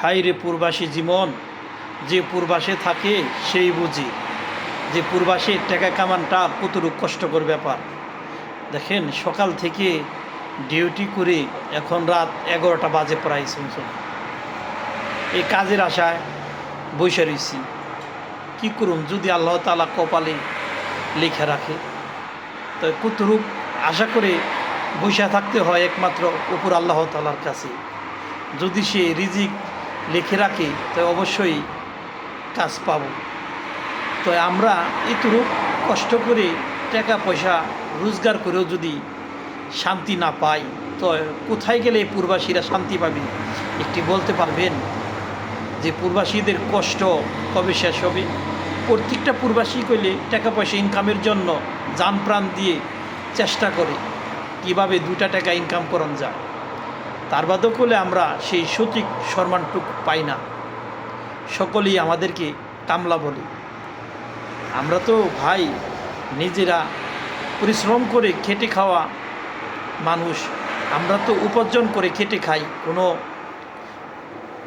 High রে প্রবাসী জীবন, যে প্রবাসে থাকে সেই বুঝি যে প্রবাসে টাকা কামানটা কতটুকু কষ্টকর ব্যাপার। দেখেন সকাল থেকে ডিউটি করে এখন রাত 11টা বাজে প্রায় শুনছেন, এই কাজের আশায় বসে রয়েছি। কী করুন, যদি আল্লাহ তাআলা কপালে লিখে রাখে তো কতটুক আশা করে বসে থাকতে হয় একমাত্র উপর আল্লাহ তাআলার কাছে। যদি সে রিজিক লিখে রাখে তো অবশ্যই কাজ পাব। তো আমরা এতটুক কষ্ট করে টাকা পয়সা রোজগার করেও যদি শান্তি না পাই তো কোথায় গেলে প্রবাসীরা শান্তি পাবে? একটি বলতে পারবেন যে প্রবাসীদের কষ্ট কবে শেষ হবে? প্রত্যেকটা প্রবাসী কইলে টাকা পয়সা ইনকামের জন্য জান প্রাণ দিয়ে চেষ্টা করে কীভাবে 2টা টাকা ইনকাম করান যায়। তার বাদেও করলে আমরা সেই সঠিক সম্মানটুক পাই না। সকলেই আমাদেরকে কামলা বলে। আমরা তো ভাই নিজেরা পরিশ্রম করে খেটে খাওয়া মানুষ, আমরা তো উপার্জন করে খেটে খাই, কোনো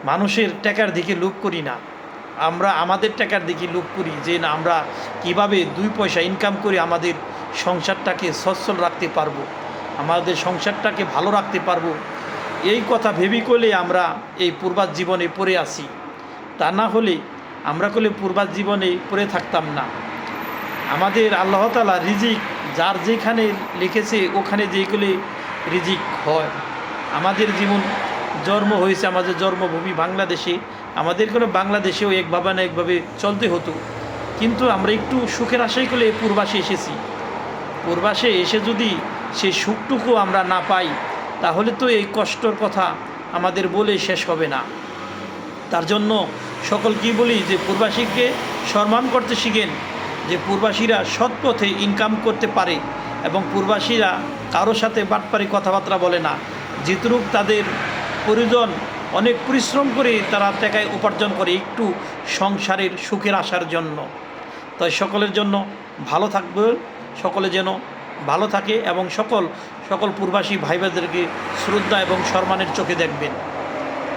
মানুষের টাকার দিকে লোভ করি না। আমরা আমাদের টাকার দিকে লোভ করি যে না আমরা কিভাবে 2 পয়সা ইনকাম করে আমাদের সংসারটাকে সচ্ছল রাখতে পারবো, আমাদের সংসারটাকে ভালো রাখতে পারবো। এই কথা ভেবে করলে আমরা এই প্রবাস জীবনে পড়ে আসি। তা না হলে আমরা করলে প্রবাস জীবনে পড়ে থাকতাম না। আমাদের আল্লাহ তাআলা রিজিক যার যেখানে লিখেছে ওখানে যেগুলো রিজিক হয়। আমাদের জীবন জন্ম হয়েছে আমাদের জন্মভূমি বাংলাদেশে, আমাদের কোনো বাংলাদেশেও একভাবে না একভাবে চলতে হতো, কিন্তু আমরা একটু সুখের আশাই করে প্রবাসে এসেছি। প্রবাসে এসে যদি সেই সুখটুকু আমরা না পাই তাহলে তো এই কষ্টর কথা আমাদের বলে শেষ হবে না। তার জন্য সকলকেই বলি যে প্রবাসীকে সম্মান করতে শিখেন, যে প্রবাসীরা সৎ পথে ইনকাম করতে পারে এবং প্রবাসীরা কারোর সাথে বাটপারি কথাবার্তা বলে না। যেটুক তাদের প্রয়োজন অনেক পরিশ্রম করে তারা টাকায় উপার্জন করে একটু সংসারের সুখের আসার জন্য। তাই সকলের জন্য ভালো থাকবে, সকলে যেন ভালো থাকে এবং সকল প্রবাসী ভাই ভাইদেরকে শ্রদ্ধা এবং সম্মানের চোখে দেখবেন।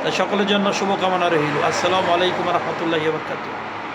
তাই সকলের জন্য শুভকামনা রইল। আসসালামু আলাইকুম ওয়া রাহমাতুল্লাহি ওয়া বারাকাতুহু।